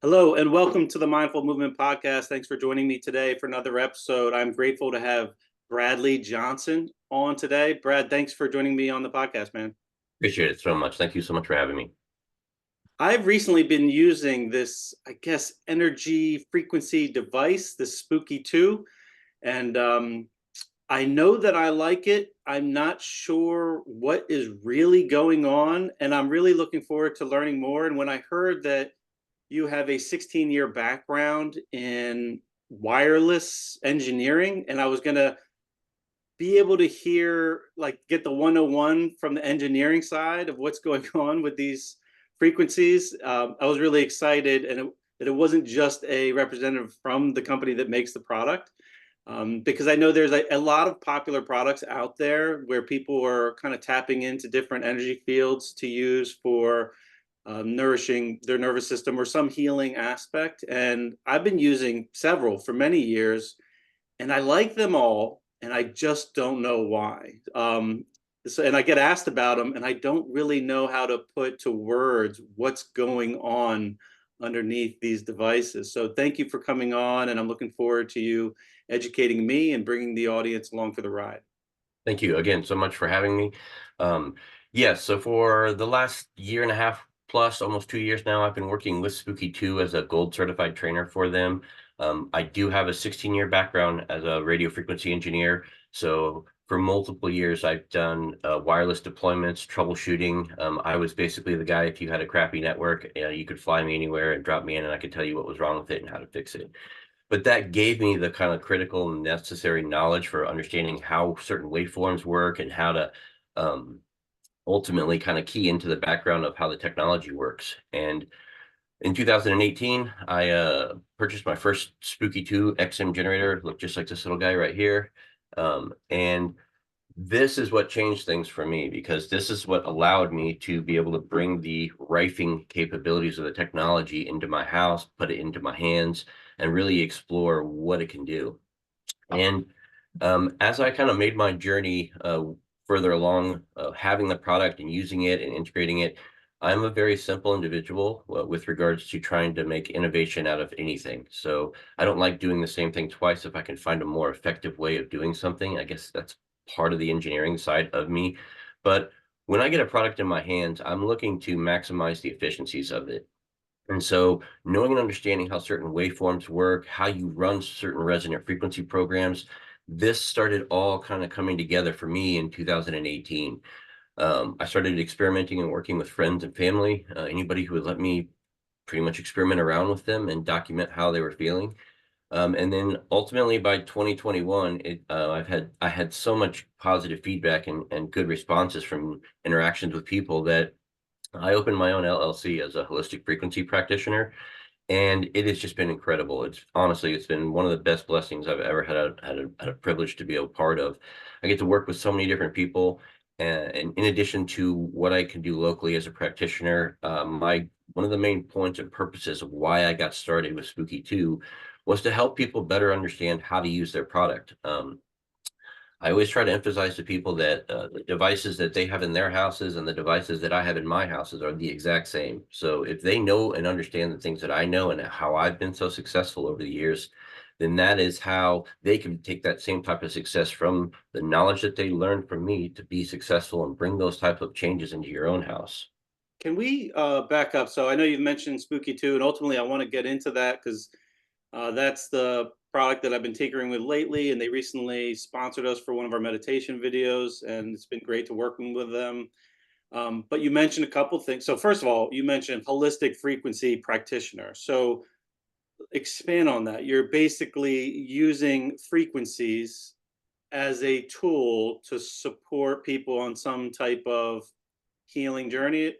Hello, and welcome to the Mindful Movement Podcast. Thanks for joining me today for another episode. I'm grateful to have Bradley Johnson on today. Brad, thanks for joining me on the podcast, man. Appreciate it so much. Thank you so much for having me. I've recently been using this, energy frequency device, the Spooky2, and I know that I like it. I'm not sure what is really going on, and I'm really looking forward to learning more. And when I heard that you have a 16-year background in wireless engineering, and I was going to be able to hear, get the 101 from the engineering side of what's going on with these frequencies. I was really excited, and that it wasn't just a representative from the company that makes the product. Because I know there's a lot of popular products out there where people are kind of tapping into different energy fields to use for nourishing their nervous system or some healing aspect. And I've been using several for many years, and I like them all, and I just don't know why. And I get asked about them, and I don't really know how to put to words what's going on underneath these devices. So thank you for coming on, and I'm looking forward to you educating me and bringing the audience along for the ride. Thank you again so much for having me. Um, yes, so for the last year and a half plus, almost 2 years now, I've been working with Spooky2 as a gold certified trainer for them. I do have a 16-year background as a radio frequency engineer. So for multiple years, I've done wireless deployments, troubleshooting. I was basically the guy, if you had a crappy network, you could fly me anywhere and drop me in, and I could tell you what was wrong with it and how to fix it. But that gave me the kind of critical and necessary knowledge for understanding how certain waveforms work and how to um, ultimately kind of key into the background of how the technology works. And in 2018, I purchased my first Spooky2 XM generator, looked just like this little guy right here. And this is what changed things for me, because this is what allowed me to be able to bring the rifing capabilities of the technology into my house, put it into my hands, and really explore what it can do. And as I kind of made my journey further along, having the product and using it and integrating it, I'm a very simple individual with regards to trying to make innovation out of anything. So I don't like doing the same thing twice. If I can find a more effective way of doing something, I guess that's part of the engineering side of me. But when I get a product in my hands, I'm looking to maximize the efficiencies of it. And so knowing and understanding how certain waveforms work, how you run certain resonant frequency programs, this started all kind of coming together for me in 2018. I started experimenting and working with friends and family, anybody who would let me pretty much experiment around with them and document how they were feeling. And then ultimately by 2021, I had so much positive feedback and good responses from interactions with people that I opened my own LLC as a holistic frequency practitioner, and it has just been incredible. It's honestly, it's been one of the best blessings I've ever had a privilege to be a part of. I get to work with so many different people, and in addition to what I can do locally as a practitioner, my one of the main points and purposes of why I got started with Spooky2 was to help people better understand how to use their product. I always try to emphasize to people that the devices that they have in their houses and the devices that I have in my houses are the exact same. So if they know and understand the things that I know and how I've been so successful over the years, then that is how they can take that same type of success from the knowledge that they learned from me to be successful and bring those type of changes into your own house. Can we back up? So I know you've mentioned Spooky2, and ultimately I want to get into that because that's the product that I've been tinkering with lately, and they recently sponsored us for one of our meditation videos, and it's been great to working with them. But you mentioned a couple things. So first of all, you mentioned holistic frequency practitioner. So expand on that. You're basically using frequencies as a tool to support people on some type of healing journey.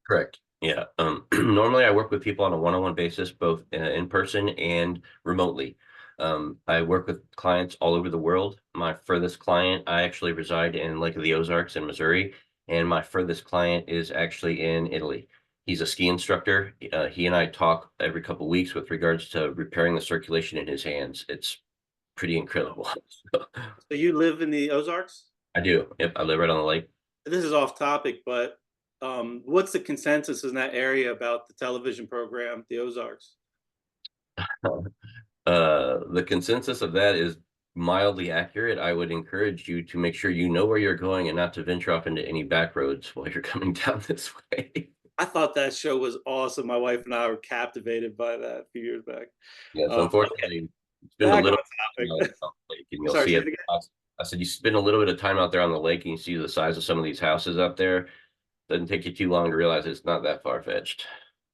Correct. Yeah. Normally, I work with people on a one-on-one basis, both in person and remotely. I work with clients all over the world. My furthest client, I actually reside in Lake of the Ozarks in Missouri, and my furthest client is actually in Italy. He's a ski instructor. He and I talk every couple of weeks with regards to repairing the circulation in his hands. It's pretty incredible. So you live in the Ozarks? I do. Yep, I live right on the lake. This is off topic, but what's the consensus in that area about the television program, The Ozarks? The consensus of that is mildly accurate. I would encourage you to make sure you know where you're going and not to venture off into any back roads while you're coming down this way. I thought that show was awesome. My wife and I were captivated by that a few years back. Yes, Okay, unfortunately, spend a back on little time out topic. on the lake and I'm you'll sorry, see say it. it again. I said you spend a little bit of time out there on the lake and you see the size of some of these houses up there. Doesn't take you too long to realize it's not that far-fetched.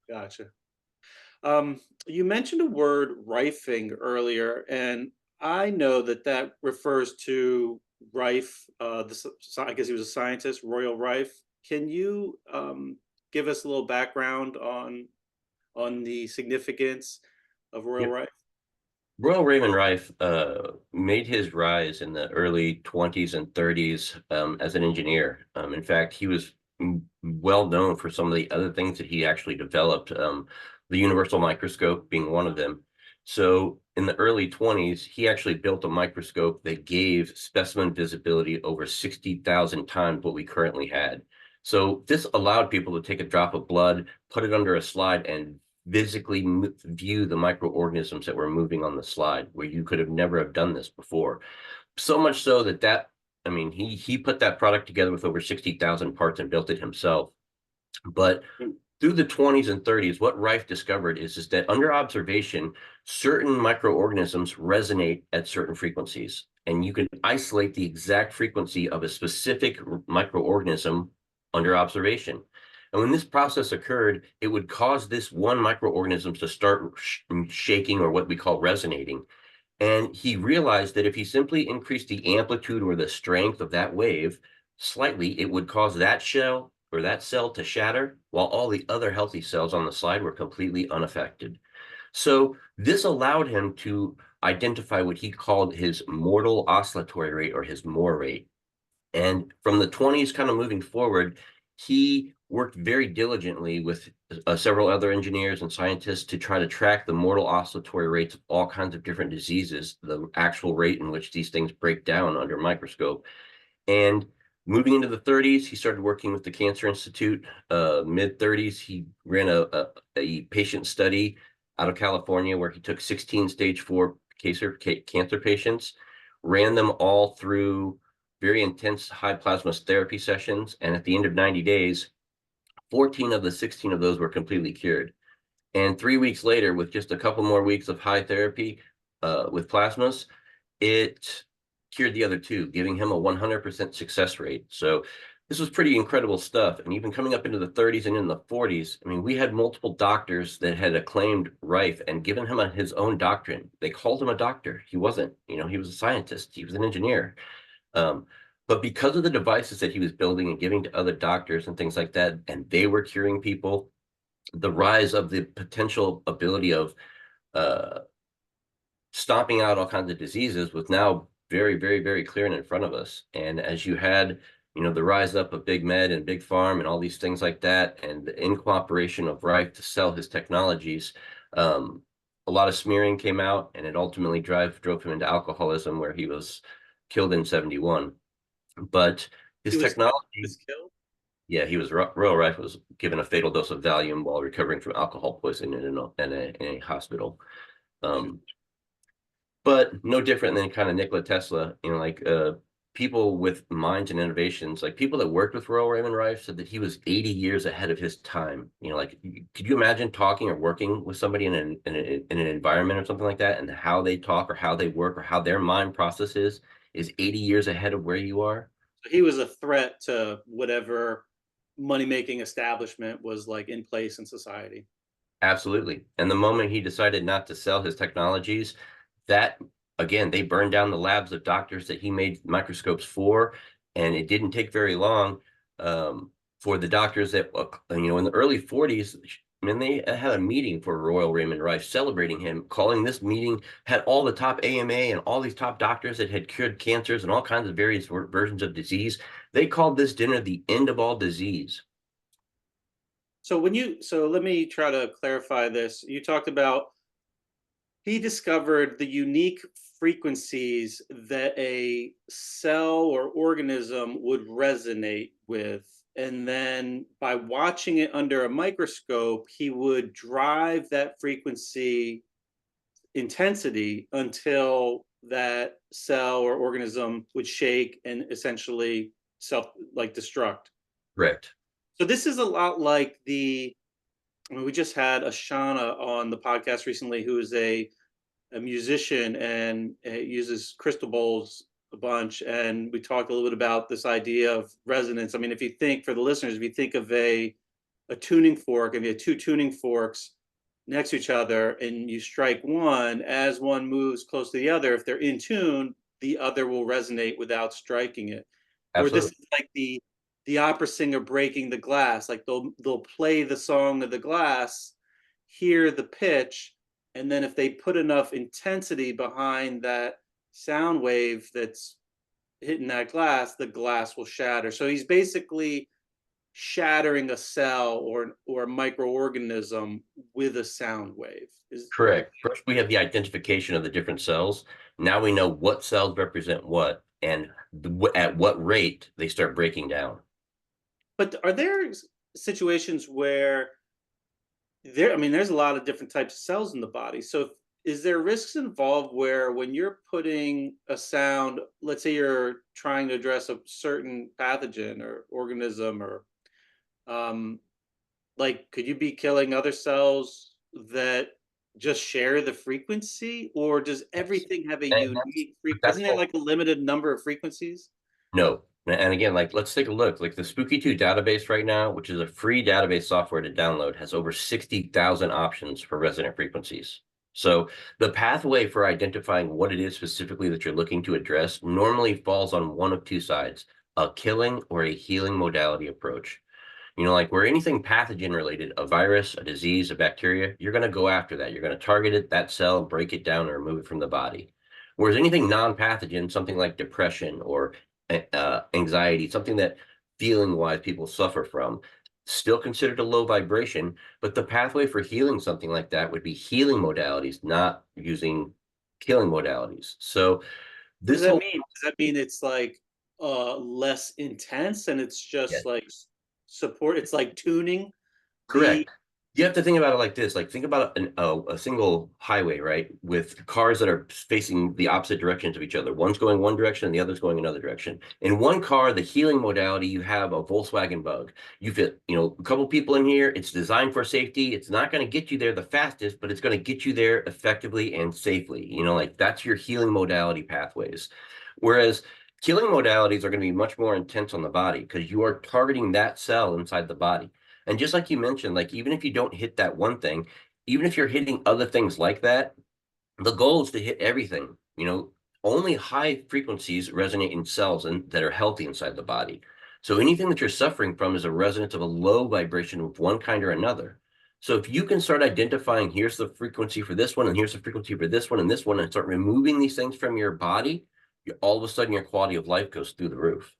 Gotcha. You mentioned a word rifing earlier, and I know that that refers to Rife. I guess he was a scientist, Royal Rife. Can you give us a little background on the significance of Royal Yep. Rife? Royal Raymond Rife made his rise in the early 20s and 30s as an engineer. In fact, he was well known for some of the other things that he actually developed, the universal microscope being one of them. So in the early 20s, he actually built a microscope that gave specimen visibility over 60,000 times what we currently had. So this allowed people to take a drop of blood, put it under a slide, and physically view the microorganisms that were moving on the slide, where you could have never have done this before. So much so that I mean, he put that product together with over 60,000 parts and built it himself. But through the 20s and 30s, what Rife discovered is that under observation, certain microorganisms resonate at certain frequencies. And you can isolate the exact frequency of a specific microorganism under observation. And when this process occurred, it would cause this one microorganism to start shaking, or what we call resonating. And he realized that if he simply increased the amplitude or the strength of that wave slightly, it would cause that shell or that cell to shatter, while all the other healthy cells on the slide were completely unaffected. So this allowed him to identify what he called his mortal oscillatory rate, or his MOR rate. And from the 20s kind of moving forward, he worked very diligently with several other engineers and scientists to try to track the mortal oscillatory rates of all kinds of different diseases, the actual rate in which these things break down under microscope. And moving into the 30s, he started working with the Cancer Institute. Mid 30s, he ran a patient study out of California where he took 16 stage 4 cancer patients, ran them all through very intense high plasma therapy sessions. And at the end of 90 days, 14 of the 16 of those were completely cured. And 3 weeks later, with just a couple more weeks of high therapy with plasmas, it cured the other two, giving him a 100% success rate. So this was pretty incredible stuff. And even coming up into the 30s and in the 40s, I mean, we had multiple doctors that had acclaimed Rife and given him his own doctrine. They called him a doctor. He wasn't, he was a scientist. He was an engineer. Um, but because of the devices that he was building and giving to other doctors and things like that, and they were curing people, the rise of the potential ability of uh, stomping out all kinds of diseases was now very, very, very clear and in front of us. And as you had, the rise up of Big Med and Big Farm and all these things like that, and in cooperation of Rife to sell his technologies, a lot of smearing came out, and it ultimately drove him into alcoholism, where he was killed in 71. But He his was technology, killed. yeah, Royal Rife was given a fatal dose of Valium while recovering from alcohol poisoning in a hospital. Um, but no different than kind of Nikola Tesla, people with minds and innovations, like people that worked with Royal Raymond Rife said that he was 80 years ahead of his time. Could you imagine talking or working with somebody in an environment or something like that, and how they talk or how they work or how their mind processes is 80 years ahead of where you are? So he was a threat to whatever money making establishment was like in place in society. Absolutely. And the moment he decided not to sell his technologies, that again, they burned down the labs of doctors that he made microscopes for. And it didn't take very long for the doctors that, in the early 40s, I mean, they had a meeting for Royal Raymond Rife celebrating him, calling this meeting, had all the top AMA and all these top doctors that had cured cancers and all kinds of various versions of disease. They called this dinner the end of all disease. So let me try to clarify this. You talked about he discovered the unique frequencies that a cell or organism would resonate with. And then by watching it under a microscope, he would drive that frequency intensity until that cell or organism would shake and essentially self like destruct. Correct. So this is a lot like I mean, we just had Ashana on the podcast recently, who is a musician and uses crystal bowls a bunch. And we talked a little bit about this idea of resonance. I mean, if you think, for the listeners, if you think of a tuning fork, and you have two tuning forks next to each other, and you strike one, as one moves close to the other, if they're in tune, the other will resonate without striking it. Or this Absolutely. is like the opera singer breaking the glass. Like they'll play the song of the glass, hear the pitch, and then if they put enough intensity behind that sound wave that's hitting that glass, the glass will shatter. So he's basically shattering a cell or a microorganism with a sound wave. Is Correct. First, we have the identification of the different cells. Now we know what cells represent what and at what rate they start breaking down. But are there situations where I mean, there's a lot of different types of cells in the body. So is there risks involved where when you're putting a sound, let's say you're trying to address a certain pathogen or organism, or um, like, could you be killing other cells that just share the frequency, or does Yes. everything have a And that's, unique but frequency? that's Isn't there the like a limited number of frequencies? No. And again, like let's take a look. Like the Spooky2 database right now, which is a free database software to download, has over 60,000 options for resonant frequencies. So the pathway for identifying what it is specifically that you're looking to address normally falls on one of two sides, a killing or a healing modality approach. Like where anything pathogen related, a virus, a disease, a bacteria, you're going to go after that. You're going to target it, that cell, break it down, and remove it from the body. Whereas anything non-pathogen, something like depression or anxiety, something that feeling wise people suffer from, still considered a low vibration. But the pathway for healing something like that would be healing modalities, not using killing modalities. So What does this that whole mean? Does that mean it's like less intense and it's yeah, just like support? It's like tuning the correct. You have to think about it like this. Like think about a single highway, right? With cars that are facing the opposite directions of each other. One's going one direction and the other's going another direction. In one car, the healing modality, you have a Volkswagen Bug. You fit, a couple people in here. It's designed for safety. It's not going to get you there the fastest, but it's going to get you there effectively and safely. Like that's your healing modality pathways. Whereas killing modalities are going to be much more intense on the body because you are targeting that cell inside the body. And just like you mentioned, like even if you don't hit that one thing, even if you're hitting other things like that, the goal is to hit everything. Only high frequencies resonate in cells that are healthy inside the body. So anything that you're suffering from is a resonance of a low vibration of one kind or another. So if you can start identifying, here's the frequency for this one, and here's the frequency for this one and this one, and start removing these things from your body, all of a sudden your quality of life goes through the roof.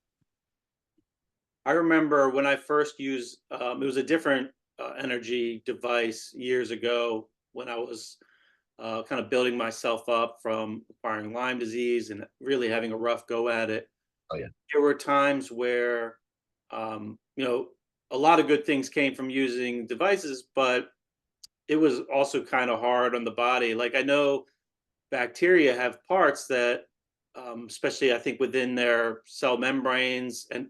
I remember when I first used it was a different energy device years ago when I was kind of building myself up from acquiring Lyme disease and really having a rough go at it. Oh yeah. There were times where, you know, a lot of good things came from using devices, but it was also kind of hard on the body. Like I know bacteria have parts that, especially I think within their cell membranes, and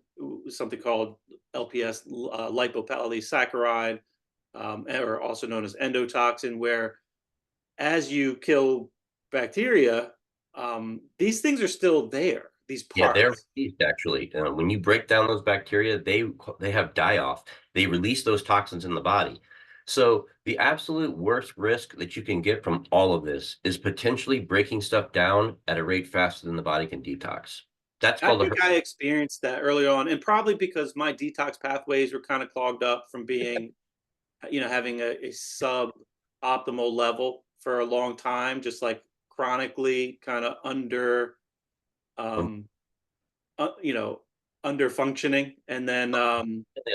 something called LPS, lipopolysaccharide, or also known as endotoxin, where as you kill bacteria, these things are still there. These Yeah, they're parts. released actually. When you break down those bacteria, they have die off. They release those toxins in the body. So the absolute worst risk that you can get from all of this is potentially breaking stuff down at a rate faster than the body can detox. That's I called a think I experienced that early on, and probably because my detox pathways were kind of clogged up from being, having a sub optimal level for a long time, just like chronically kind of um, you know, under functioning. And then, a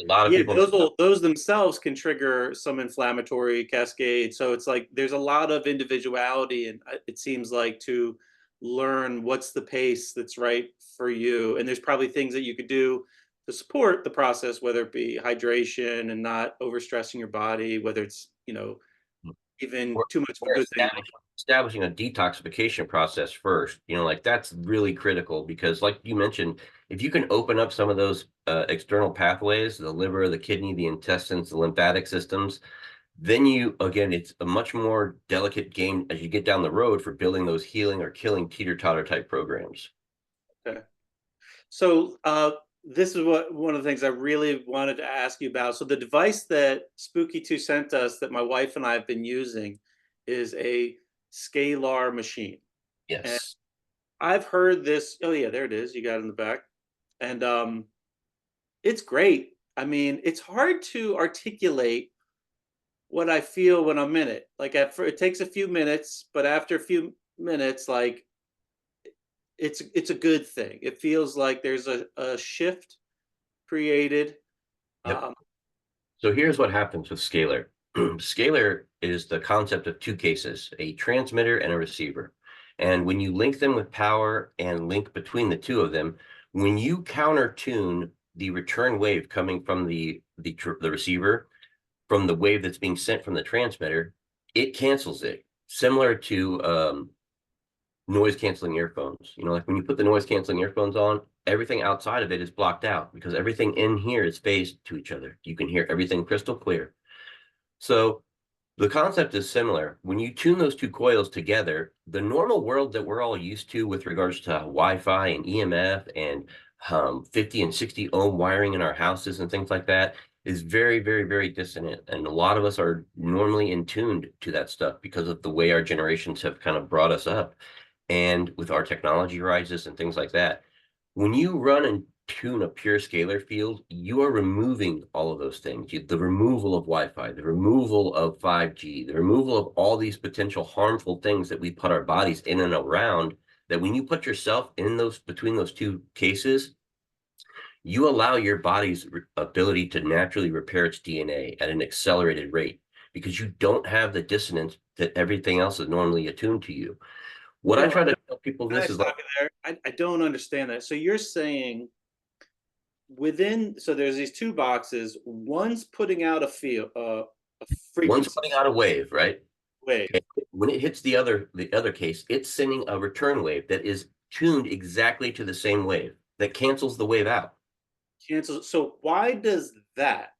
lot of yeah, people. those themselves can trigger some inflammatory cascade. So it's like there's a lot of individuality, and it seems like to learn what's the pace that's right for you. And there's probably things that you could do to support the process, whether it be hydration and not overstressing your body, whether it's, even we're, too much of a we're good thing. establishing establishing a detoxification process first. Like that's really critical because, like you mentioned, if you can open up some of those external pathways, the liver, the kidney, the intestines, the lymphatic systems, then again, it's a much more delicate game as you get down the road for building those healing or killing teeter-totter type programs. Okay. So this is one of the things I really wanted to ask you about. So the device that Spooky2 sent us that my wife and I have been using is a scalar machine. And Yes. I've heard this. Oh yeah, there it is. You got it in the back. And it's great. I mean, it's hard to articulate what I feel when I'm in it. Like it takes a few minutes, but after a few minutes, like it's a good thing. It feels like there's a shift created. Yep. Um, So here's what happens with scalar. Scalar is the concept of two cases, a transmitter and a receiver. And when you link them with power and link between the two of them, when you counter tune the return wave coming from the receiver from the wave that's being sent from the transmitter, it cancels it, similar to noise canceling earphones. Like when you put the noise canceling earphones on, everything outside of it is blocked out because everything in here is phased to each other. You can hear everything crystal clear. So the concept is similar. When you tune those two coils together, the normal world that we're all used to with regards to Wi-Fi and EMF and 50 and 60 ohm wiring in our houses and things like that is very, very, very dissonant. And a lot of us are normally in tuned to that stuff because of the way our generations have kind of brought us up and with our technology rises and things like that. When you run and tune a pure scalar field, you are removing all of those things. The removal of Wi-Fi, the removal of 5G, the removal of all these potential harmful things that we put our bodies in and around, that when you put yourself in those between those two cases, you allow your body's ability to naturally repair its DNA at an accelerated rate because you don't have the dissonance that everything else is normally attuned to you. What I no, try to tell people can I this is like stop you there? I don't understand that. So you're saying so there's these two boxes. One's putting out a one's frequency putting out a wave, right? wave. Okay. When it hits the other case, it's sending a return wave that is tuned exactly to the same wave that cancels the wave out. Cancel. So why does that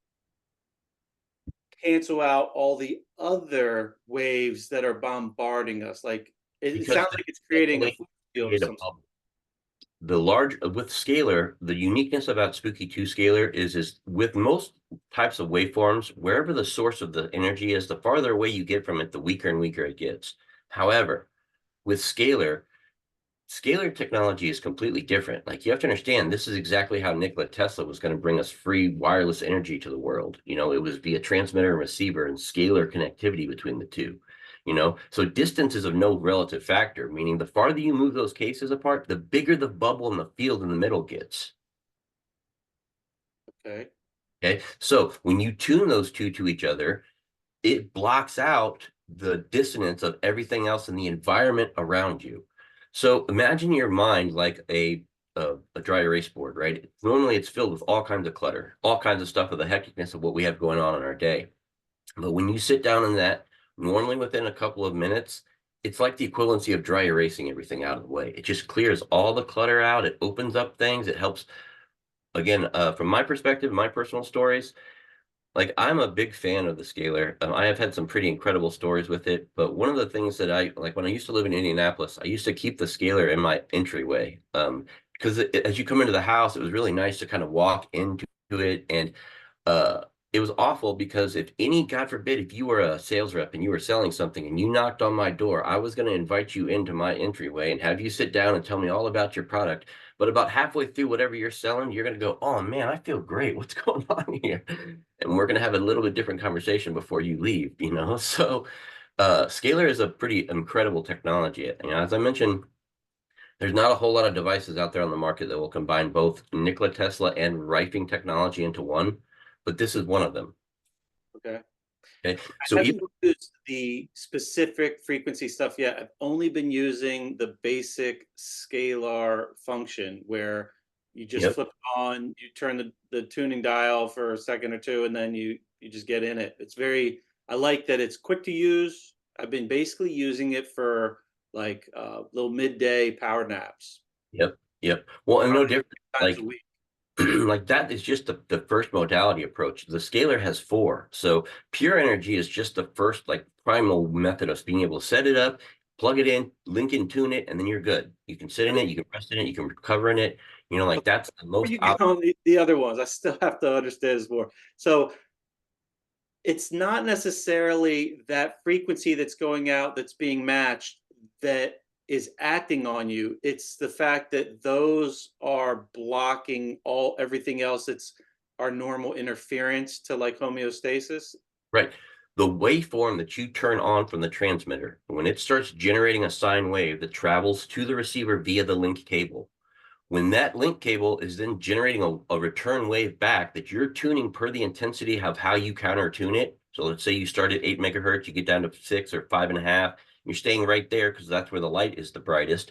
cancel out all the other waves that are bombarding us? Like it Because sounds the like it's creating a cancellation force field of create a some sort. bubble. The large with scalar, the uniqueness about Spooky2 Scalar is with most types of waveforms, wherever the source of the energy is, the farther away you get from it, the weaker and weaker it gets. However, with scalar technology is completely different. Like you have to understand, this is exactly how Nikola Tesla was going to bring us free wireless energy to the world. It was via transmitter and receiver and scalar connectivity between the two. So distance is of no relative factor, meaning the farther you move those cases apart, the bigger the bubble in the field in the middle gets. Okay. Okay. So when you tune those two to each other, it blocks out the dissonance of everything else in the environment around you. So imagine your mind like a dry erase board, right? Normally it's filled with all kinds of clutter, all kinds of stuff of the hecticness of what we have going on in our day. But when you sit down in that, normally within a couple of minutes, it's like the equivalency of dry erasing everything out of the way. It just clears all the clutter out. It opens up things. It helps, again, from my perspective, my personal stories, like I'm a big fan of the scalar. I have had some pretty incredible stories with it, but one of the things that I like when I used to live in Indianapolis, I used to keep the scalar in my entryway. Because as you come into the house, it was really nice to kind of walk into it, and uh, it was awful because God forbid, if you were a sales rep and you were selling something and you knocked on my door, I was going to invite you into my entryway and have you sit down and tell me all about your product. But about halfway through whatever you're selling, you're going to go, "Oh man, I feel great. What's going on here?" And we're going to have a little bit different conversation before you leave. So, Scalar is a pretty incredible technology. As I mentioned, there's not a whole lot of devices out there on the market that will combine both Nikola Tesla and Rifing technology into one, but this is one of them. Okay. Okay, I so even haven't used the specific frequency stuff yet. I've only been using the basic scalar function where you just yep, flip it on, you turn the tuning dial for a second or two, and then you just get in it. I like that it's quick to use. I've been basically using it for like little midday power naps. Yep. Yep. Well, and no Probably different. 3 times a Like week. like that is just the first modality approach. The scalar has four. So pure energy is just the first like primal method of being able to set it up, plug it in, link and tune it, and then you're good. You can sit in it, you can rest in it, you can recover in it. Like that's the Before most you get on the other ones, I still have to understand this more. So it's not necessarily that frequency that's going out that's being matched that is acting on you. It's the fact that those are blocking everything else that's our normal interference to like homeostasis. right. The waveform that you turn on from the transmitter, when it starts generating a sine wave that travels to the receiver via the link cable, when that link cable is then generating a return wave back that you're tuning per the intensity of how you counter tune it. So let's say you start at 8 megahertz, you get down to 6 or 5.5, you're staying right there because that's where the light is the brightest.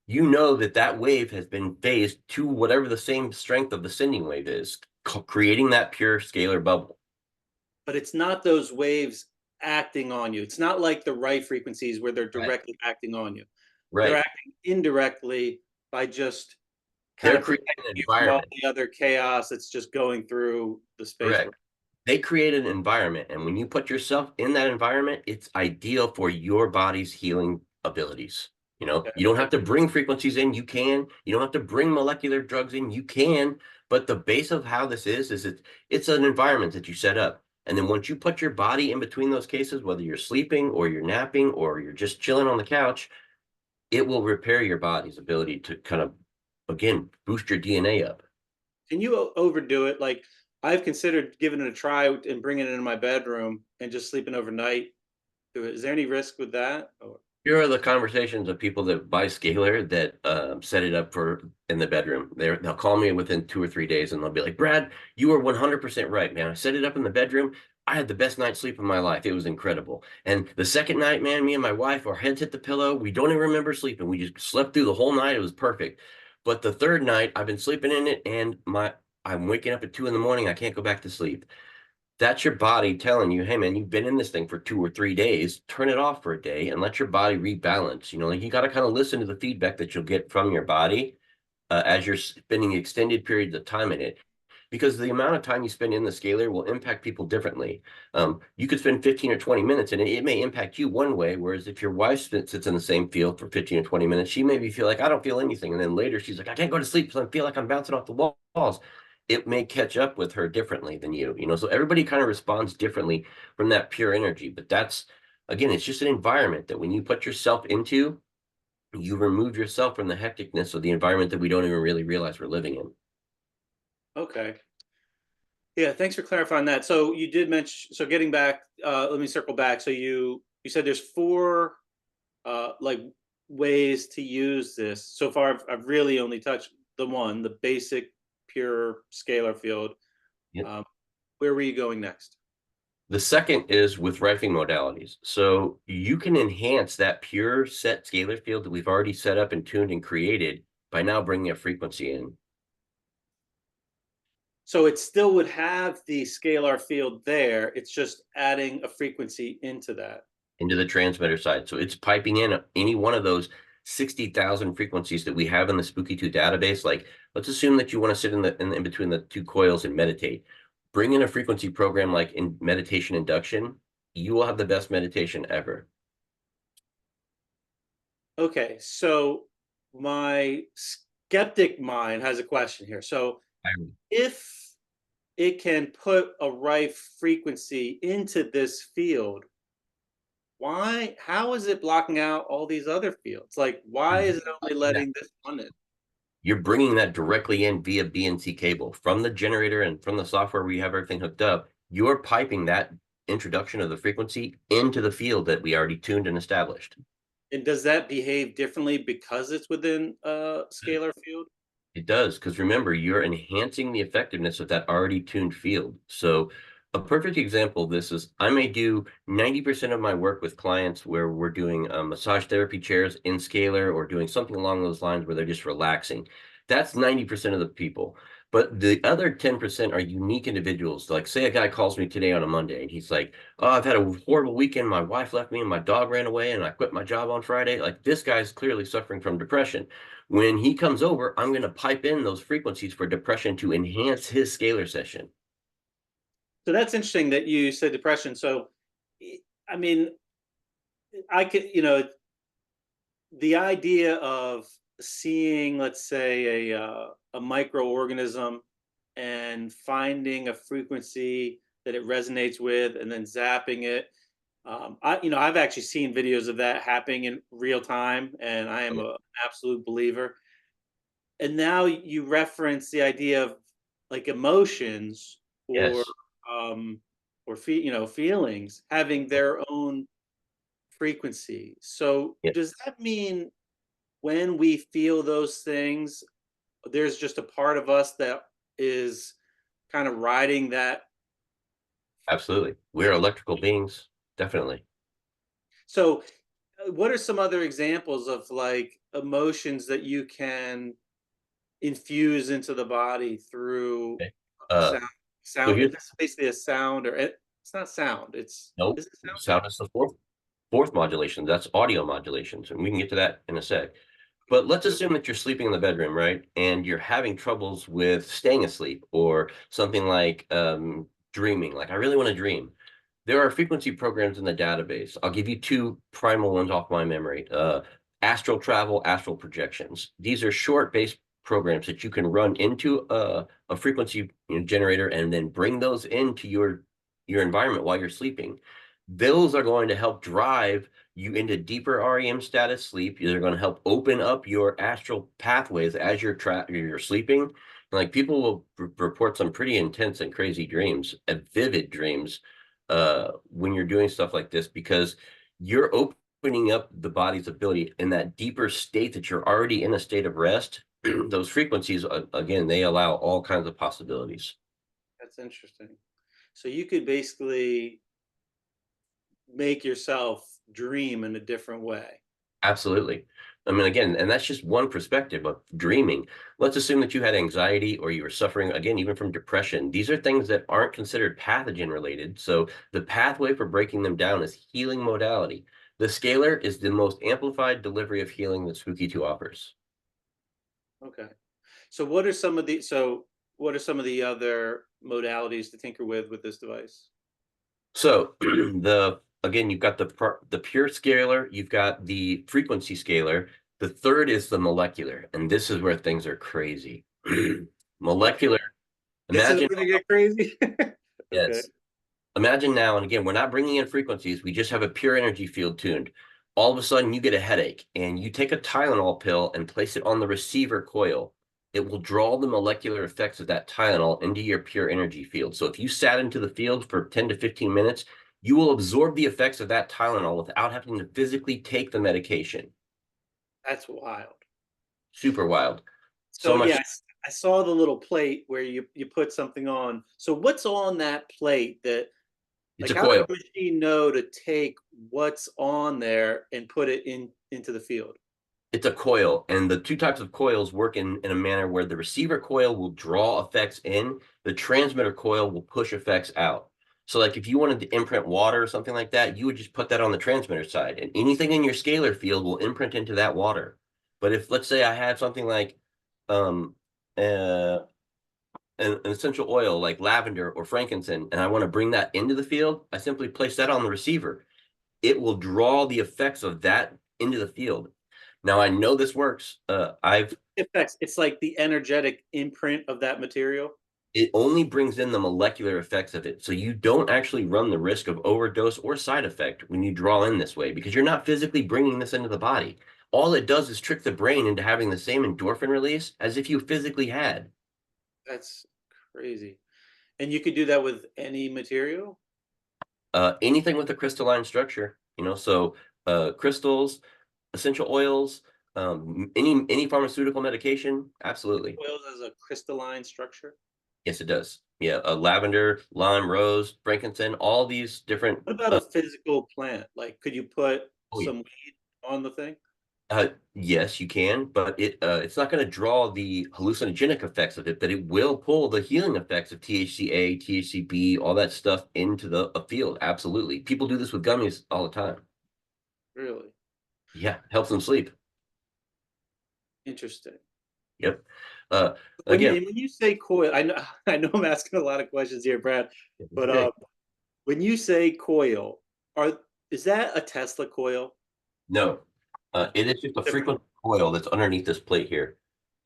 You know that that wave has been phased to whatever the same strength of the sending wave is, creating that pure scalar bubble. But it's not those waves acting on you. It's not like the Rife frequencies where they're Right. directly acting on you. They're Right. acting indirectly by just kind They're of creating protecting an you from all environment. the other chaos that's just going through the space. Correct. They create an environment, and when you put yourself in that environment, it's ideal for your body's healing abilities. Okay. You don't have to bring frequencies in, you can. You don't have to bring molecular drugs in, you can. But the base of how this is it's an environment that you set up. And then once you put your body in between those cases, whether you're sleeping or you're napping or you're just chilling on the couch, it will repair your body's ability to kind of, again, boost your DNA up. Can you overdo it? Like I've considered giving it a try and bringing it in my bedroom and just sleeping overnight. Is there any risk with that? Or Here are the conversations of people that buy Scalar that set it up for in the bedroom. They'll call me within 2 or 3 days and they'll be like, Brad, you were 100% right, man. I set it up in the bedroom. I had the best night's sleep of my life. It was incredible. And the second night, man, me and my wife, our heads hit the pillow. We don't even remember sleeping. We just slept through the whole night. It was perfect. But the third night, I've been sleeping in it and I'm waking up at 2 in the morning. I can't go back to sleep. That's your body telling you, hey man, you've been in this thing for 2 or 3 days. Turn it off for a day and let your body rebalance. Like you got to kind of listen to the feedback that you'll get from your body as you're spending extended periods of time in it. Because the amount of time you spend in the scalar will impact people differently. You could spend 15 or 20 minutes in it. It may impact you one way. Whereas if your wife sits in the same field for 15 or 20 minutes, she maybe feel like, I don't feel anything. And then later she's like, I can't go to sleep because I feel like I'm bouncing off the walls. It may catch up with her differently than you. So everybody kind of responds differently from that pure energy. But that's, again, it's just an environment that when you put yourself into, you remove yourself from the hecticness of the environment that we don't even really realize we're living in. okay. Yeah, thanks for clarifying that. So you did mention, so getting back, let me circle back. So you said there's four like ways to use this. So far I've really only touched the one, the basic pure scalar field. Yep. Um, where were you going next? The second is with rifing modalities. So you can enhance that pure set scalar field that we've already set up and tuned and created by now bringing a frequency in So it still would have the scalar field there. It's just adding a frequency into that. into the transmitter side. So it's piping in any one of those 60,000 frequencies that we have in the Spooky2 database. Like, let's assume that you want to sit in between the two coils and meditate. Bring in a frequency program like in meditation induction. You will have the best meditation ever. Okay, so my skeptic mind has a question here. So if it can put a Rife frequency into this field, how is it blocking out all these other fields? Like, why is it only letting this one in? You're bringing that directly in via BNC cable from the generator and from the software we have everything hooked up. You're piping that introduction of the frequency into the field that we already tuned and established. And does that behave differently because it's within a scalar field? It does, because remember, you're enhancing the effectiveness of that already tuned field. So a perfect example of this is I may do 90% of my work with clients where we're doing massage therapy chairs in scalar or doing something along those lines where they're just relaxing. That's 90% of the people. But the other 10% are unique individuals. Like, say a guy calls me today on a Monday and he's like, "Oh, I've had a horrible weekend. My wife left me and my dog ran away and I quit my job on Friday." Like, this guy's clearly suffering from depression. When he comes over, I'm going to pipe in those frequencies for depression to enhance his scalar session. So that's interesting that you said depression. So, I mean, I could, the idea of seeing, let's say, a microorganism and finding a frequency that it resonates with, and then zapping it. I've actually seen videos of that happening in real time, and I am an absolute believer. And now you reference the idea of like emotions or Yes. um, feelings having their own frequency. So Yeah, does that mean when we feel those things, there's just a part of us that is kind of riding that? absolutely. We're electrical beings. Definitely. So what are some other examples of like emotions that you can infuse into the body through Okay. Uh, sound? so Sound, here's it's basically a sound, or it's not sound, it's, no is it sound? sound is the fourth modulation. That's audio modulations, and we can get to that in a sec. But let's Good. assume that you're sleeping in the bedroom, right? And you're having troubles with staying asleep or something like dreaming. Like, I really want to dream. There are frequency programs in the database. I'll give you two primal ones off my memory. Astral travel, astral projections. These are short-based programs that you can run into a frequency generator and then bring those into your environment while you're sleeping. Those are going to help drive you into deeper REM status sleep. They're going to help open up your astral pathways as you're sleeping. Like, people will report some pretty intense and crazy dreams, vivid dreams, when you're doing stuff like this, because you're opening up the body's ability in that deeper state that you're already in a state of rest. Those frequencies, again, they allow all kinds of possibilities. That's interesting. So you could basically make yourself dream in a different way. Absolutely. I mean, again, and that's just one perspective of dreaming. Let's assume that you had anxiety or you were suffering, again, even from depression. These are things that aren't considered pathogen related. So the pathway for breaking them down is healing modality. The scalar is the most amplified delivery of healing that Spooky2 offers. Okay. What are some of the other modalities to tinker with this device? So the again, you've got the pure scalar, you've got the frequency scalar. The third is the molecular, and this is where things are crazy. Okay. Molecular. This is Imagine, gonna get crazy. Okay. yes. Imagine now, and again, we're not bringing in frequencies. We just have a pure energy field tuned. All of a sudden, you get a headache, and you take a Tylenol pill and place it on the receiver coil. It will draw the molecular effects of that Tylenol into your pure energy field. So if you sat into the field for 10 to 15 minutes, you will absorb the effects of that Tylenol without having to physically take the medication. That's wild. Super wild. So So much. yes, I saw the little plate where you put something on. So what's on that plate that, It's like, a how does coil. the machine know to take what's on there and put it into the field? It's a coil, and the two types of coils work in a manner where the receiver coil will draw effects in, the transmitter coil will push effects out. So, like, if you wanted to imprint water or something like that, you would just put that on the transmitter side, and anything in your scalar field will imprint into that water. But if, let's say, I have something like um, uh, an essential oil like lavender or frankincense, and I want to bring that into the field, I simply place that on the receiver. It will draw the effects of that into the field. Now, I know this works. Effects. It's like the energetic imprint of that material. It only brings in the molecular effects of it. So you don't actually run the risk of overdose or side effect when you draw in this way, because you're not physically bringing this into the body. All it does is trick the brain into having the same endorphin release as if you physically had. That's crazy. And you could do that with any material? Anything with a crystalline structure, so crystals, essential oils, any pharmaceutical medication, absolutely. Oils as a crystalline structure? Yes, it does. Yeah, lavender, lime, rose, frankincense, all these different. What about a physical plant? Like, could you put Oh yeah, some weed on the thing? Yes, you can, but it's not going to draw the hallucinogenic effects of it, but it will pull the healing effects of THCA, THCB, all that stuff into the a field. Absolutely. People do this with gummies all the time. Really Yeah, helps them sleep. interesting. Yep. When Again, and when you say coil, I know I know I'm asking a lot of questions here, Brad, but okay. when you say coil, are is that a Tesla coil? No, it is just a Different. frequent coil that's underneath this plate here.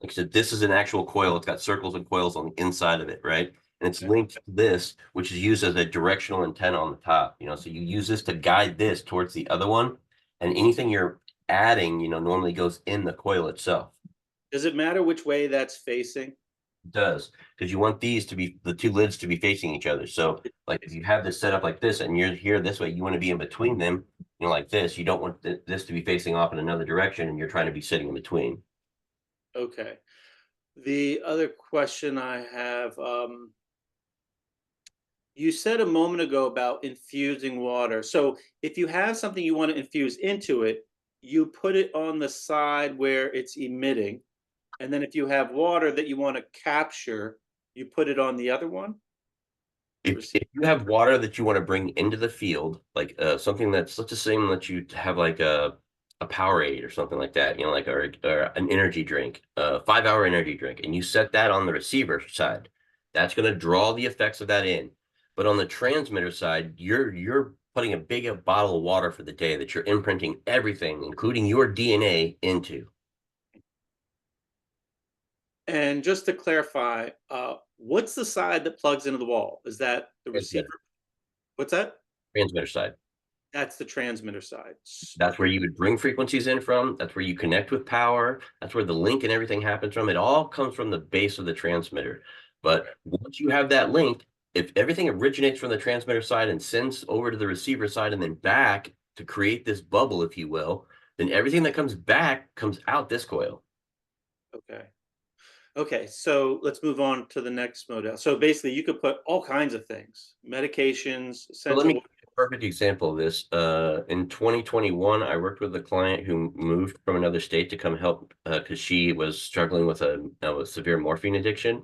Like I said, this is an actual coil. It's got circles and coils on the inside of it, right? And it's Okay. linked to this, which is used as a directional antenna on the top. So you use this to guide this towards the other one, and anything you're adding, normally goes in the coil itself. Does it matter which way that's facing? It does, because you want these to be the two lids to be facing each other. So, like if you have this set up like this, and you're here this way, you want to be in between them, like this. You don't want this to be facing off in another direction, and you're trying to be sitting in between. Okay. The other question I have, you said a moment ago about infusing water. So if you have something you want to infuse into it, you put it on the side where it's emitting. And then if you have water that you want to capture, you put it on the other one, the If receiver. you have water that you want to bring into the field, like something that's, let's just say that you have like a Powerade or something like that, like or an energy drink, a 5 hour energy drink, and you set that on the receiver side, that's going to draw the effects of that in. But on the transmitter side, you're putting a big bottle of water for the day that you're imprinting everything, including your DNA, into. And just to clarify, what's the side that plugs into the wall? Is that the receiver? Transmitter, What's that? transmitter side. That's the transmitter side. That's where you would bring frequencies in from. That's where you connect with power. That's where the link and everything happens from. It all comes from the base of the transmitter. But once you have that link, if everything originates from the transmitter side and sends over to the receiver side and then back to create this bubble, if you will, then everything that comes back comes out this coil. Okay. Okay, so let's move on to the next model. So basically, you could put all kinds of things, medications, So let essential me give oils. you a perfect example of this. In 2021, I worked with a client who moved from another state to come help because she was struggling with a severe morphine addiction.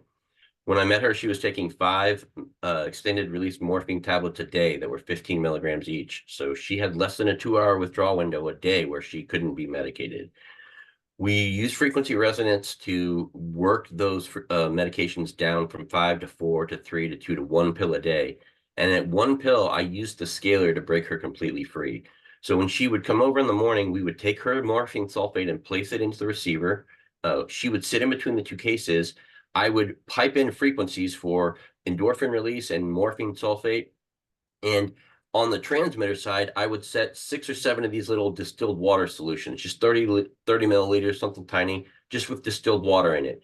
When I met her, she was taking 5 extended release morphine tablets a day that were 15 milligrams each. So she had less than a 2 hour withdrawal window a day where she couldn't be medicated. We use frequency resonance to work those medications down from 5 to 4 to 3 to 2 to 1 pill a day. And at 1 pill, I used the scalar to break her completely free. So when she would come over in the morning, we would take her morphine sulfate and place it into the receiver. She would sit in between the two cases. I would pipe in frequencies for endorphin release and morphine sulfate. And on the transmitter side, I would set 6 or 7 of these little distilled water solutions, just 30 milliliters, something tiny, just with distilled water in it.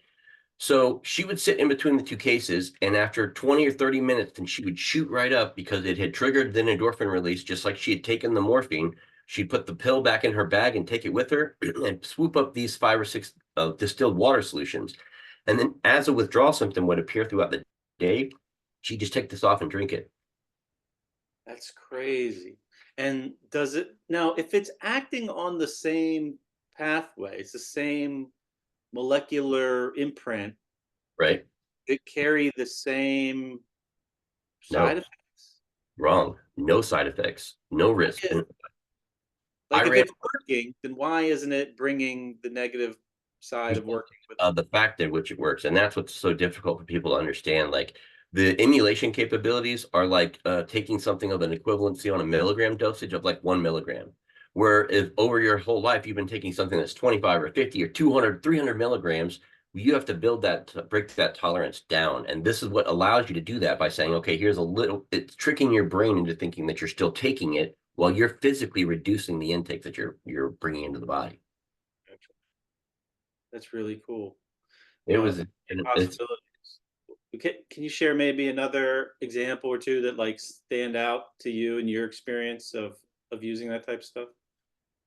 So she would sit in between the two cases, and after 20 or 30 minutes, then she would shoot right up because it had triggered the endorphin release, just like she had taken the morphine. She'd put the pill back in her bag and take it with her and swoop up these 5 or 6 distilled water solutions. And then as a withdrawal symptom would appear throughout the day, she'd just take this off and drink it. That's crazy. And does it now, if it's acting on the same pathway, it's the same molecular imprint, Right? it carry the same side No. effects? Wrong. No side effects. No risk. Yeah. I Like if ran it's working, then why isn't it bringing the negative side of working with it? the fact in which it works, and that's what's so difficult for people to understand. Like the emulation capabilities are like taking something of an equivalency on a milligram dosage of like 1 milligram. Where if over your whole life you've been taking something that's 25 or 50 or 200, 300 milligrams, you have to build that to break that tolerance down. And this is what allows you to do that by saying, okay, here's a little, it's tricking your brain into thinking that you're still taking it while you're physically reducing the intake that you're bringing into the body. That's really cool. It was, Many and it's possibilities. Can you share maybe another example or two that like stand out to you in your experience of using that type of stuff?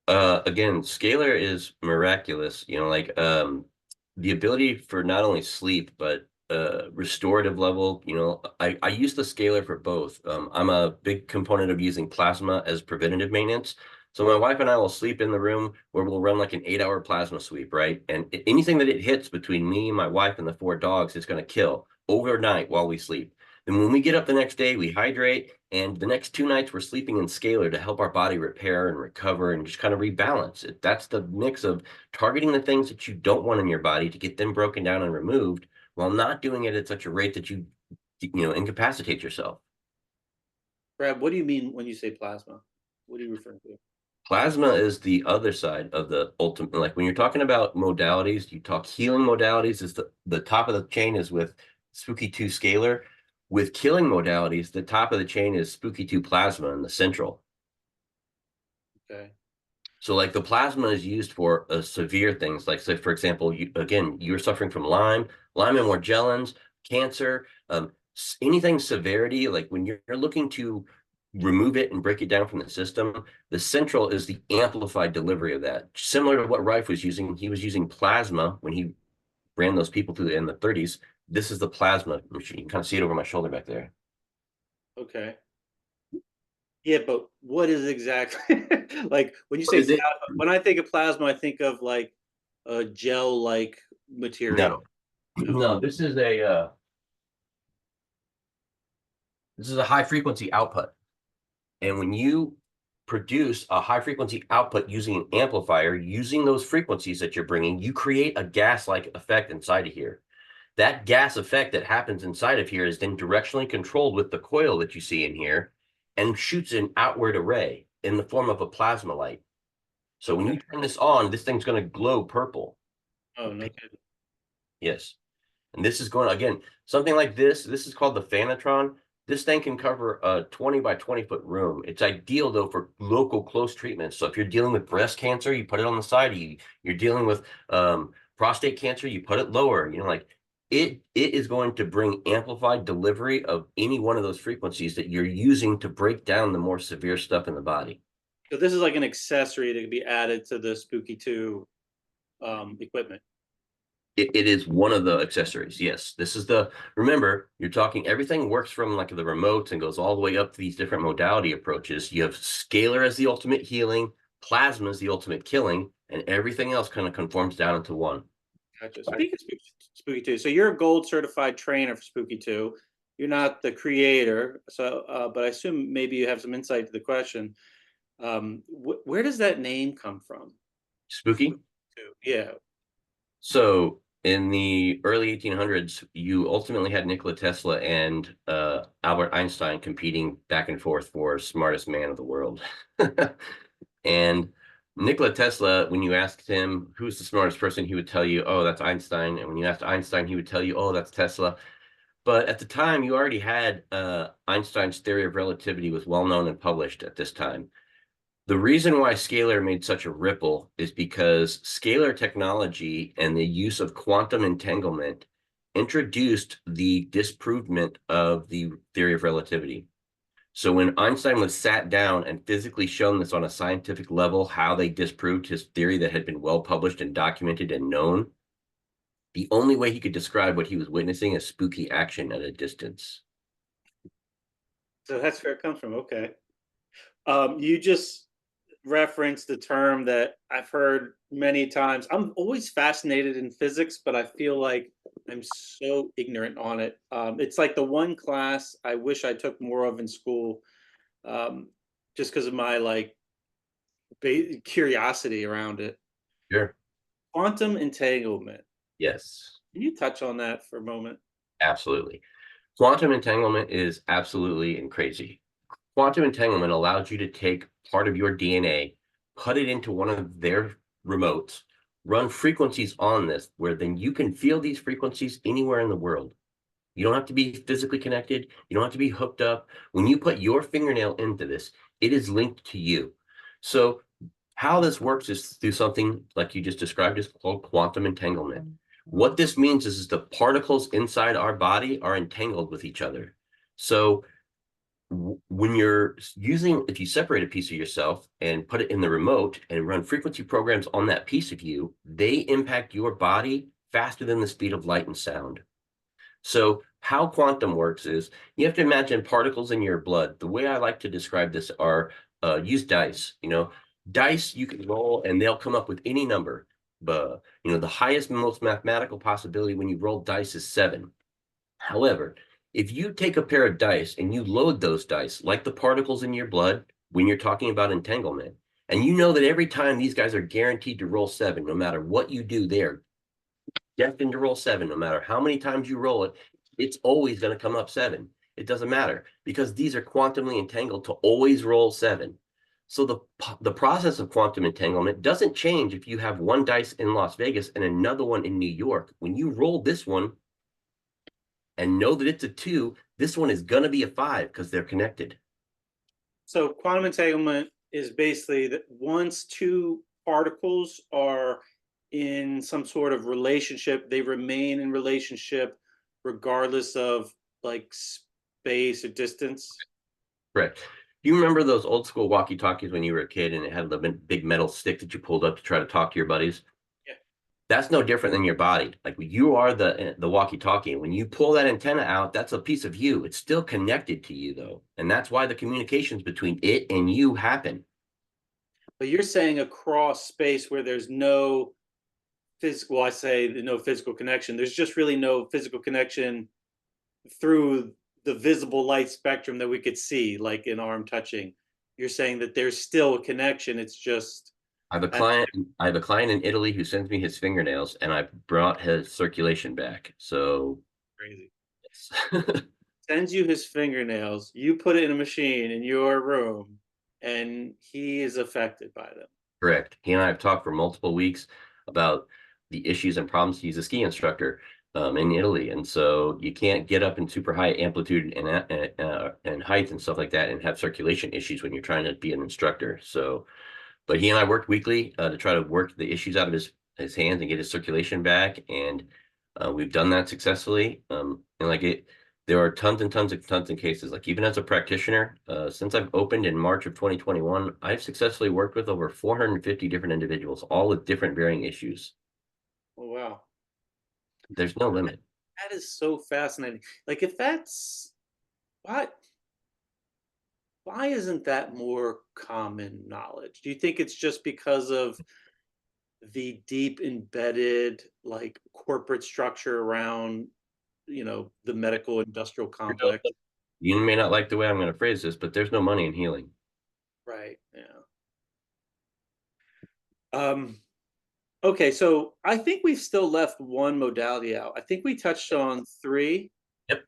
again, scalar is miraculous, like the ability for not only sleep but restorative level. I use the scalar for both. I'm a big component of using plasma as preventative maintenance. So my wife and I will sleep in the room where we'll run like an 8-hour plasma sweep, right? And anything that it hits between me, my wife, and the 4 dogs, it's going to kill overnight while we sleep. Then when we get up the next day, we hydrate, and the next 2 nights we're sleeping in scalar to help our body repair and recover and just kind of rebalance it. That's the mix of targeting the things that you don't want in your body to get them broken down and removed, while not doing it at such a rate that you incapacitate yourself. Brad, what do you mean when you say plasma? What are you referring to? Plasma is the other side of the ultimate. Like when you're talking about modalities, you talk healing modalities, is the top of the chain is with Spooky2 Scalar. With killing modalities, the top of the chain is Spooky2 Plasma in the central. Okay. So like the plasma is used for severe things, like say for example, you're suffering from Lyme and Morgellons, cancer, anything severity, like when you're looking to remove it and break it down from the system, the central is the amplified delivery of that. Similar to what Rife was using, he was using plasma when he ran those people through in the 30s. This is the plasma machine. You can kind of see it over my shoulder back there. Okay. Yeah, but what is exactly like when you What say is it? plasma, when I think of plasma, I think of like a gel-like material. No, No. no, this is a high frequency output. And when you produce a high frequency output using an amplifier, using those frequencies that you're bringing, you create a gas-like effect inside of here. That gas effect that happens inside of here is then directionally controlled with the coil that you see in here and shoots an outward array in the form of a plasma light. So when Okay. you turn this on, this thing's going to glow purple. Oh, no kidding. Yes. And this is going, again, something like this is called the Fanatron. This thing can cover a 20 by 20-foot room. It's ideal though for local close treatments. So if you're dealing with breast cancer, you put it on the side. You're dealing with prostate cancer, you put it lower. Like it is going to bring amplified delivery of any one of those frequencies that you're using to break down the more severe stuff in the body. So this is like an accessory that could be added to the Spooky2 equipment. It is one of the accessories. Yes, this is remember, you're talking, everything works from like the remote and goes all the way up to these different modality approaches. You have scalar as the ultimate healing, plasma as the ultimate killing, and everything else kind of conforms down into one. Gotcha. Speaking of Spooky2, so you're a gold certified trainer for Spooky2. You're not the creator, so but I assume maybe you have some insight to the question. Where does that name come from? Spooky. Yeah. So in the early 1800s, you ultimately had Nikola Tesla and Albert Einstein competing back and forth for smartest man of the world. And Nikola Tesla, when you asked him who's the smartest person, he would tell you, oh, that's Einstein. And when you asked Einstein, he would tell you, oh, that's Tesla. But at the time, you already had Einstein's theory of relativity was well known and published at this time. The reason why scalar made such a ripple is because scalar technology and the use of quantum entanglement introduced the disprovement of the theory of relativity. So when Einstein was sat down and physically shown this on a scientific level, how they disproved his theory that had been well published and documented and known, the only way he could describe what he was witnessing is spooky action at a distance. So that's where it comes from. Okay. You just referenced the term that I've heard many times. I'm always fascinated in physics, but I feel like I'm so ignorant on it. It's like the one class I wish I took more of in school, just because of my like curiosity around it. Sure. Quantum entanglement. Yes, Can you touch on that for a moment? absolutely. Quantum entanglement is absolutely and crazy. Quantum entanglement allows you to take part of your DNA, put it into one of their remotes, run frequencies on this, where then you can feel these frequencies anywhere in the world. You don't have to be physically connected. You don't have to be hooked up. When you put your fingernail into this, it is linked to you. So how this works is through something like you just described is called quantum entanglement. What this means is the particles inside our body are entangled with each other. So when you're using, if you separate a piece of yourself and put it in the remote and run frequency programs on that piece of you, they impact your body faster than the speed of light and sound. So how quantum works is you have to imagine particles in your blood. The way I like to describe this are use dice. Dice you can roll and they'll come up with any number. But the highest, most mathematical possibility when you roll dice is 7. However, if you take a pair of dice and you load those dice like the particles in your blood when you're talking about entanglement, and you know that every time these guys are guaranteed to roll 7, no matter what you do, they are destined to roll 7, no matter how many times you roll it, it's always going to come up 7. It doesn't matter because these are quantumly entangled to always roll 7. So the process of quantum entanglement doesn't change if you have one dice in Las Vegas and another one in New York. When you roll this one and know that it's a 2, this one is going to be a 5 because they're connected. So quantum entanglement is basically that once two particles are in some sort of relationship, they remain in relationship regardless of like space or distance. Correct. Do you remember those old school walkie-talkies when you were a kid and it had the big metal stick that you pulled up to try to talk to your buddies? Yeah. That's no different than your body. Like you are the walkie-talkie. And when you pull that antenna out, that's a piece of you. It's still connected to you though. And that's why the communications between it and you happen. But you're saying across space where there's no physical, well, I say no physical connection. There's just really no physical connection through the visible light spectrum that we could see, like an arm touching. You're saying that there's still a connection. It's just I have a client. I have a client in Italy who sends me his fingernails, and I brought his circulation back. So, crazy. yes. Sends you his fingernails. You put it in a machine in your room, and he is affected by them. Correct. He and I have talked for multiple weeks about the issues and problems. He's a ski instructor in Italy, and so you can't get up in super high amplitude and height and stuff like that and have circulation issues when you're trying to be an instructor. So, but he and I worked weekly to try to work the issues out of his hands and get his circulation back, and we've done that successfully. And like there are tons and tons of cases. Like even as a practitioner, since I've opened in March of 2021, I've successfully worked with over 450 different individuals, all with different varying issues. Oh wow, There's no limit. that is so fascinating. Like if that's why isn't that more common knowledge? Do you think it's just because of the deep embedded like corporate structure around the medical industrial complex? You may not like the way I'm going to phrase this, but there's no money in healing. Right. Yeah. Um, okay, so I think we've still left one modality out. I think we touched on 3. Yep.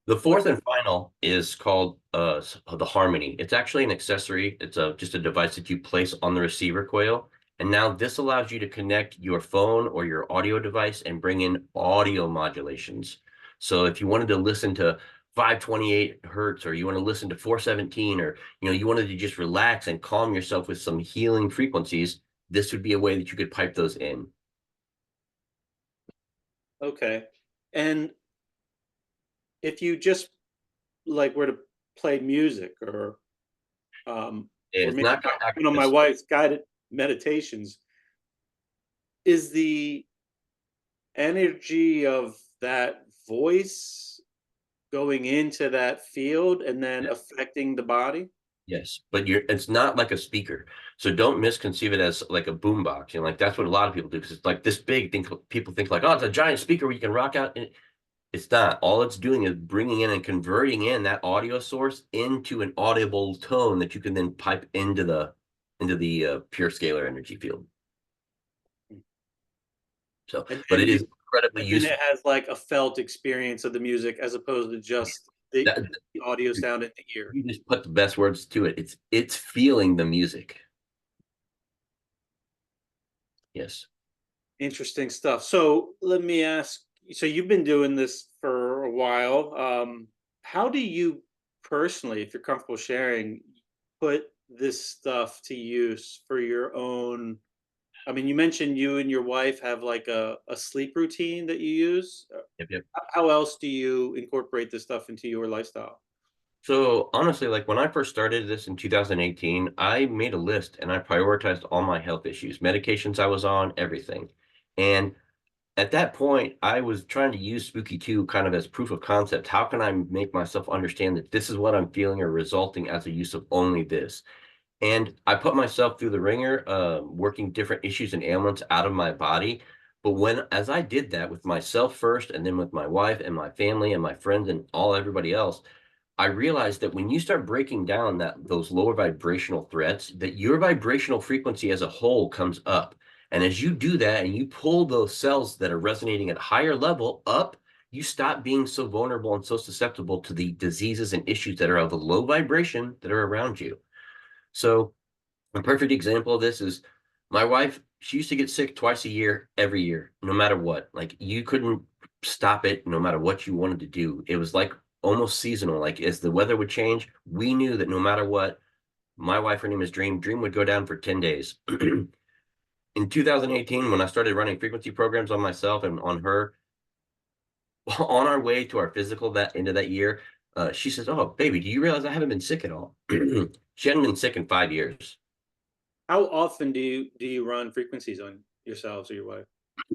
The What's fourth the and final is called the Harmony. It's actually an accessory. It's just a device that you place on the receiver coil. And now this allows you to connect your phone or your audio device and bring in audio modulations. So if you wanted to listen to 528 hertz, or you want to listen to 417, or you wanted to just relax and calm yourself with some healing frequencies, this would be a way that you could pipe those in. Okay. And if you just like were to play music or It's maybe not going to act one of my as wife's guided meditations, is the energy of that voice going into that field and then affecting the body? Yes, but it's not like a speaker. So don't misconceive it as like a boombox. Like that's what a lot of people do because it's like this big. People think like, oh, it's a giant speaker where you can rock out. And it's not. All it's doing is bringing in and converting in that audio source into an audible tone that you can then pipe into the pure scalar energy field. So, And but then it is incredibly it useful. has like a felt experience of the music as opposed to just the, That, the audio sound in the ear. you just put the best words to it. It's feeling the music. Yes. Interesting stuff. So let me ask, so you've been doing this for a while. How do you personally, if you're comfortable sharing, put this stuff to use for your own? I mean, you mentioned you and your wife have like a sleep routine that you use. Yep. Yep. How else do you incorporate this stuff into your lifestyle? So honestly, like when I first started this in 2018, I made a list and I prioritized all my health issues, medications I was on, everything. And at that point, I was trying to use Spooky2 kind of as proof of concept. How can I make myself understand that this is what I'm feeling or resulting as a use of only this? And I put myself through the ringer, working different issues and ailments out of my body. But as I did that with myself first, and then with my wife and my family and my friends and everybody else, I realized that when you start breaking down those lower vibrational threats, that your vibrational frequency as a whole comes up. And as you do that and you pull those cells that are resonating at higher level up, you stop being so vulnerable and so susceptible to the diseases and issues that are of the low vibration that are around you. So a perfect example of this is my wife. She used to get sick twice a year, every year, no matter what. Like you couldn't stop it no matter what you wanted to do. It was like almost seasonal. Like as the weather would change, we knew that no matter what, my wife, her name is Dream, Dream would go down for 10 days. In 2018, when I started running frequency programs on myself and on her, on our way to our physical that end of that year, she says, "Oh, baby, do you realize I haven't been sick at all?" She hadn't been sick in 5 years. How often do you run frequencies on yourselves or your wife?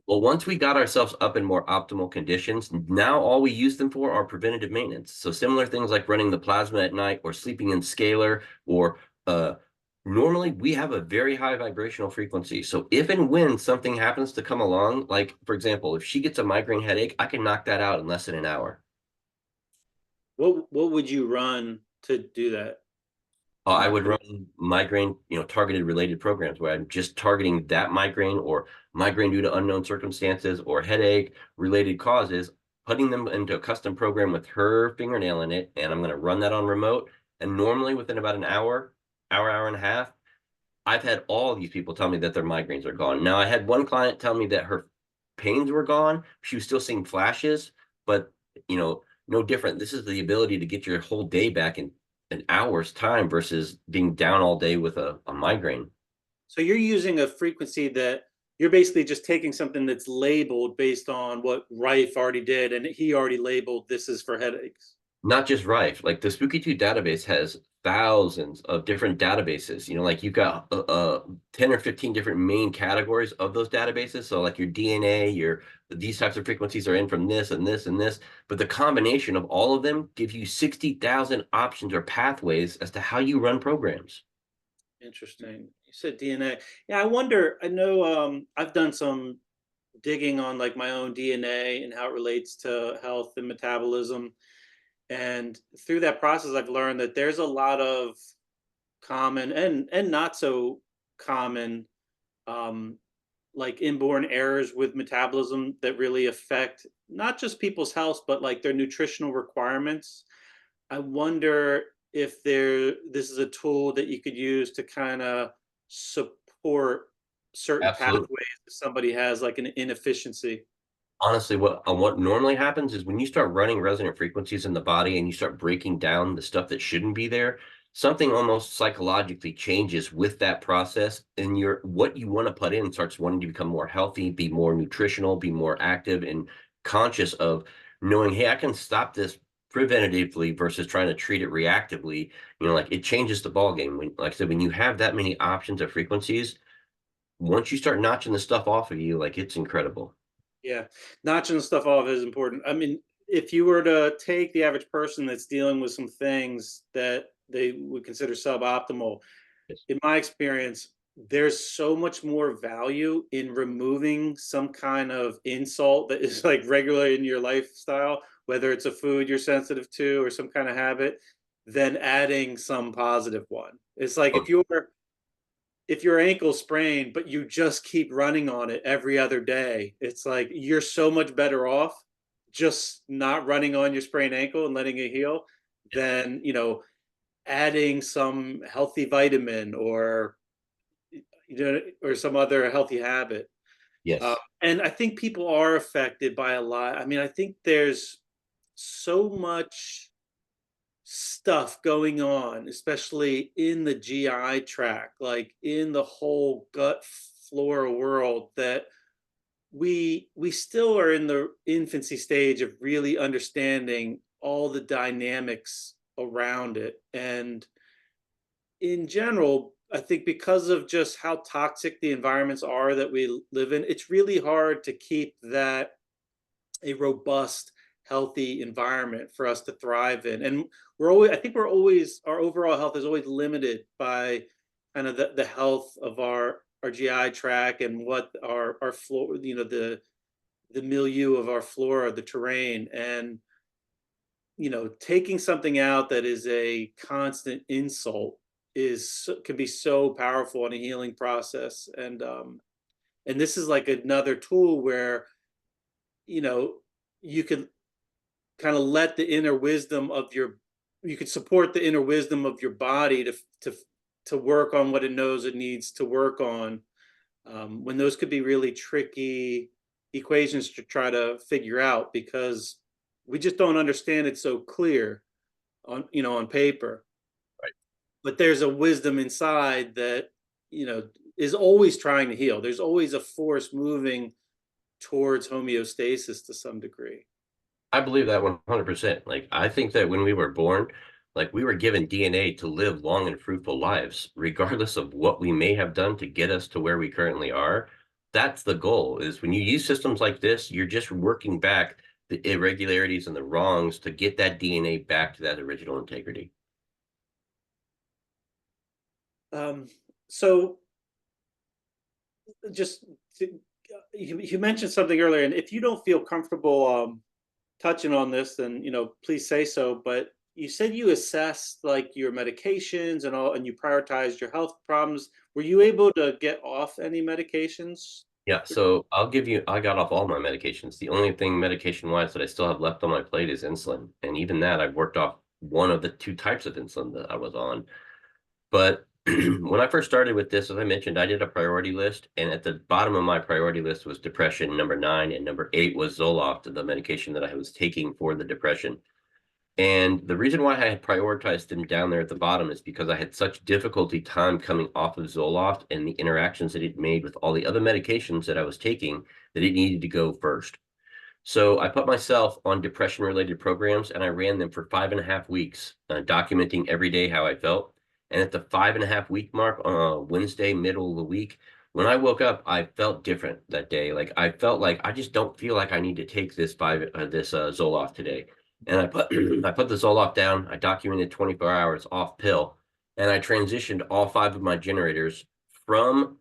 Well, once we got ourselves up in more optimal conditions, now all we use them for are preventative maintenance. So similar things like running the plasma at night or sleeping in scalar or uh, normally we have a very high vibrational frequency. So if and when something happens to come along, like for example, if she gets a migraine headache, I can knock that out in less than an hour. What would you run to do that to I knock would it? run migraine, targeted related programs where I'm just targeting that migraine or migraine due to unknown circumstances or headache related causes, putting them into a custom program with her fingernail in it. And I'm going to run that on remote. And normally within about an hour, hour and a half, I've had all these people tell me that their migraines are gone. Now, I had one client tell me that her pains were gone. She was still seeing flashes, but no different. This is the ability to get your whole day back in an hour's time versus being down all day with a migraine. So you're using a frequency that you're basically just taking something that's labeled based on what Rife already did, and he already labeled this is for headaches. Not just Rife, like the Spooky2 database has thousands of different databases. Like you've got 10 or 15 different main categories of those databases. So like your DNA, these types of frequencies are in from this and this and this. But the combination of all of them give you 60,000 options or pathways as to how you run programs. Interesting. You said DNA. Yeah, I wonder. I know I've done some digging on like my own DNA and how it relates to health and metabolism. And through that process, I've learned that there's a lot of common and not so common um, like inborn errors with metabolism that really affect not just people's health but like their nutritional requirements. I wonder if this is a tool that you could use to kind of support certain Absolutely. pathways if somebody has like an inefficiency. Honestly, what normally happens is when you start running resonant frequencies in the body and you start breaking down the stuff that shouldn't be there, something almost psychologically changes with that process, and what you want to put in starts wanting to become more healthy, be more nutritional, be more active, and conscious of knowing, hey, I can stop this preventatively versus trying to treat it reactively. Like it changes the ball game. Like I said, when you have that many options of frequencies, once you start notching the stuff off of you, like it's incredible. Yeah, notching stuff off is important. I mean, if you were to take the average person that's dealing with some things that they would consider suboptimal, Yes. in my experience, there's so much more value in removing some kind of insult that is like regular in your lifestyle, whether it's a food you're sensitive to or some kind of habit, than adding some positive one. It's like Oh, if your ankle sprained, but you just keep running on it every other day, it's like you're so much better off just not running on your sprained ankle and letting it heal than, adding some healthy vitamin or, or some other healthy habit. yes. And I think people are affected by a lot. I mean, I think there's so much stuff going on, especially in the GI tract, like in the whole gut flora world, that we still are in the infancy stage of really understanding all the dynamics around it. And in general, I think because of just how toxic the environments are that we live in, it's really hard to keep that a robust, healthy environment for us to thrive in. And I think we're always, our overall health is always limited by kind of the health of our GI tract and what our floor, the milieu of our flora, the terrain, and taking something out that is a constant insult can be so powerful in a healing process. And this is like another tool where you know you can kind of let the inner wisdom of your you could support the inner wisdom of your body to work on what it knows it needs to work on, when those could be really tricky equations to try to figure out because we just don't understand it so clear on paper. Right. But there's a wisdom inside that you know is always trying to heal. There's always a force moving towards homeostasis to some degree. I believe that 100%. Like, I think that when we were born, like, we were given DNA to live long and fruitful lives, regardless of what we may have done to get us to where we currently are. That's the goal, is when you use systems like this, you're just working back the irregularities and the wrongs to get that DNA back to that original integrity. So just you mentioned something earlier, and if you don't feel comfortable touching on this, then please say so. But you said you assessed like your medications and all, and you prioritized your health problems. Were you able to get off any medications? Yeah, so I got off all my medications. The only thing medication-wise that I still have left on my plate is insulin. And even that, I've worked off one of the two types of insulin that I was on. But when I first started with this, as I mentioned, I did a priority list, and at the bottom of my priority list was depression, number 9, and number 8 was Zoloft, the medication that I was taking for the depression. And the reason why I had prioritized them down there at the bottom is because I had such difficulty time coming off of Zoloft and the interactions that it made with all the other medications that I was taking, that it needed to go first. So I put myself on depression related programs and I ran them for 5.5 weeks, documenting every day how I felt. And at the 5.5 week mark on Wednesday, middle of the week, when I woke up, I felt different that day. Like, I felt like I just don't feel like I need to take this Zoloft today. And I put I put the Zoloft down. I documented 24 hours off pill, and I transitioned all 5 of my generators from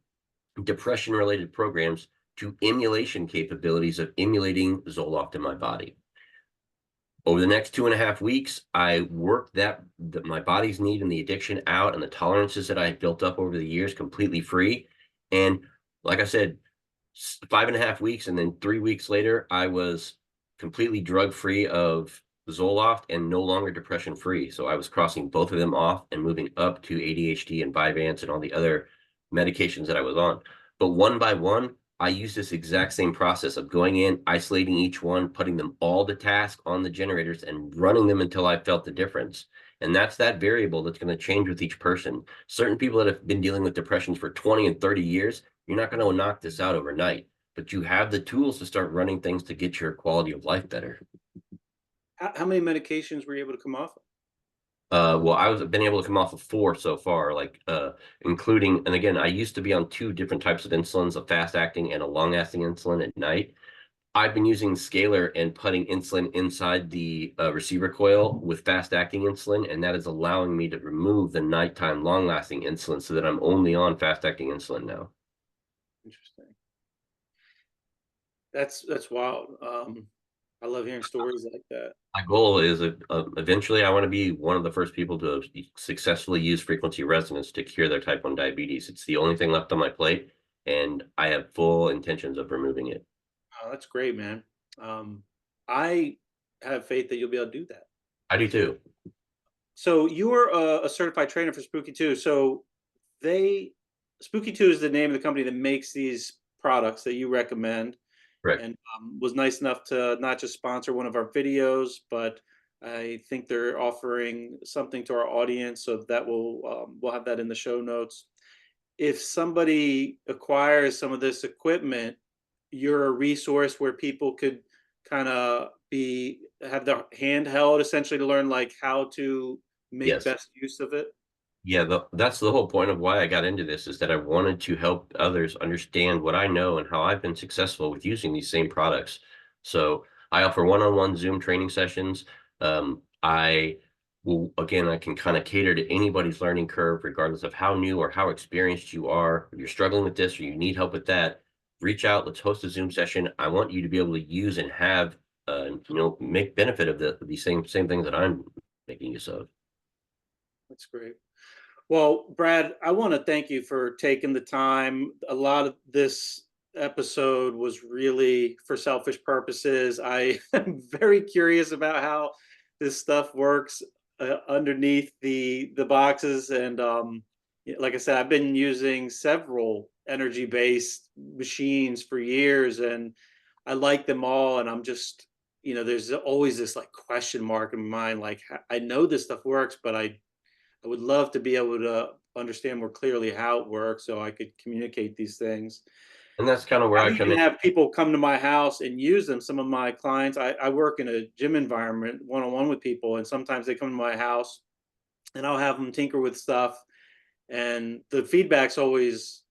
depression related programs to emulation capabilities of emulating Zoloft in my body. Over the next 2.5 weeks, I worked my body's need and the addiction out, and the tolerances that I had built up over the years completely free. And like I said, 5.5 weeks, and then 3 weeks later, I was completely drug free of Zoloft and no longer depression free. So I was crossing both of them off and moving up to ADHD and Vyvanse and all the other medications that I was on. But one by one, I use this exact same process of going in, isolating each one, putting them all to task on the generators and running them until I felt the difference. And that's that variable that's going to change with each person. Certain people that have been dealing with depressions for 20 and 30 years, you're not going to knock this out overnight, but you have the tools to start running things to get your quality of life better. How many medications were you able to come off of? Well, I've been able to come off of 4 so far, like including, and again, I used to be on 2 different types of insulins, a fast acting and a long acting insulin at night. I've been using Scalar and putting insulin inside the receiver coil with fast acting insulin, and that is allowing me to remove the nighttime long lasting insulin so that I'm only on fast acting insulin now. Interesting. That's wild. I love hearing stories like that. My goal is eventually I want to be one of the first people to successfully use frequency resonance to cure their type 1 diabetes. It's the only thing left on my plate, and I have full intentions of removing it. Oh, that's great, man. I have faith that you'll be able to do that. I do too. So you are a certified trainer for Spooky2. So they Spooky2 is the name of the company that makes these products that you recommend, Correct. and was nice enough to not just sponsor one of our videos, but I think they're offering something to our audience, so that we'll have that in the show notes. If somebody acquires some of this equipment, you're a resource where people could kind of be have their hand held essentially to learn like how to make Yes. best use of it. Yeah, that's the whole point of why I got into this, is that I wanted to help others understand what I know and how I've been successful with using these same products. So I offer one-on-one Zoom training sessions. I will, again, I can kind of cater to anybody's learning curve, regardless of how new or how experienced you are. If you're struggling with this or you need help with that, reach out. Let's host a Zoom session. I want you to be able to use and have, make benefit of these same things that I'm making use of. That's great. Well, Brad, I want to thank you for taking the time. A lot of this episode was really for selfish purposes. I am very curious about how this stuff works underneath the boxes, and like I said, I've been using several energy-based machines for years, and I like them all. And I'm just, there's always this like question mark in my mind, like I know this stuff works, but I would love to be able to understand more clearly how it works so I could communicate these things. And that's kind of where I I've come even in. have people come to my house and use them. Some of my clients, I work in a gym environment one on one with people, and sometimes they come to my house and I'll have them tinker with stuff. And the feedback's always,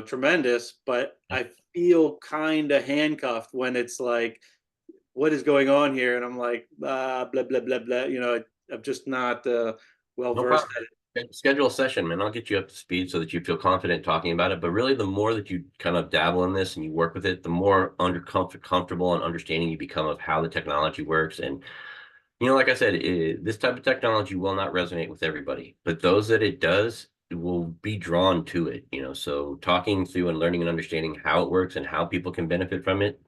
tremendous, but I feel kind of handcuffed when it's like, what is going on here? And I'm like, blah, blah, blah, blah. I'm just not well No versed problem. at it. Schedule a session, man. I'll get you up to speed so that you feel confident talking about it. But really, the more that you kind of dabble in this and you work with it, the more comfortable and understanding you become of how the technology works. And like I said, this type of technology will not resonate with everybody, but those that it does will be drawn to it. So talking through and learning and understanding how it works and how people can benefit from it.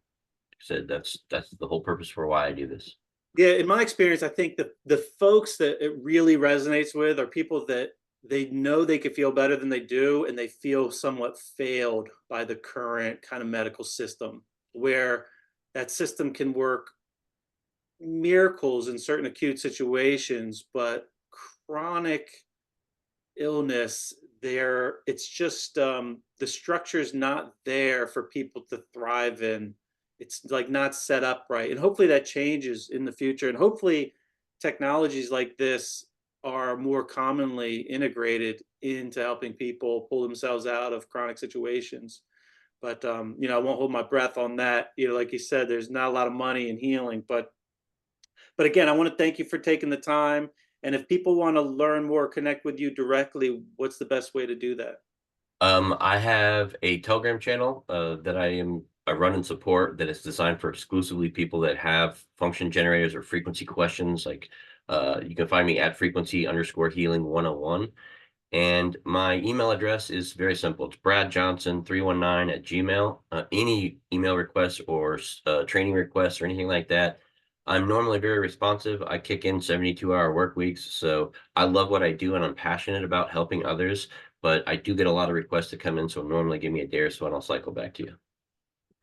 Like I said, that's the whole purpose for why I do this. Yeah, in my experience, I think the folks that it really resonates with are people that they know they could feel better than they do, and they feel somewhat failed by the current kind of medical system, where that system can work miracles in certain acute situations, but chronic illness, there it's just the structure's not there for people to thrive in. It's like not set up right, and hopefully that changes in the future, and hopefully technologies like this are more commonly integrated into helping people pull themselves out of chronic situations. But I won't hold my breath on that. Like you said, there's not a lot of money in healing, but again, I want to thank you for taking the time. And if people want to learn more, connect with you directly, what's the best way to do that? I have a Telegram channel that I run and support that is designed for exclusively people that have function generators or frequency questions. Like you can find me at frequency_healing 101. And my email address is very simple. It's bradjohnson319 at Gmail. Any email requests or training requests or anything like that, I'm normally very responsive. I kick in 72-hour work weeks. So I love what I do and I'm passionate about helping others. But I do get a lot of requests that come in. So normally give me a day or so and I'll cycle back to you.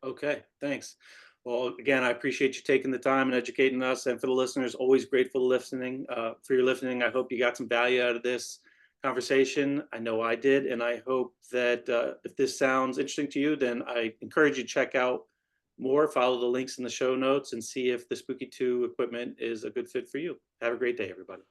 Okay, thanks. Well, again, I appreciate you taking the time and educating us. And for the listeners, always grateful listening. For your listening, I hope you got some value out of this conversation. I know I did. And I hope that if this sounds interesting to you, then I encourage you to check out more, follow the links in the show notes, and see if the Spooky 2 equipment is a good fit for you. Have a great day, everybody.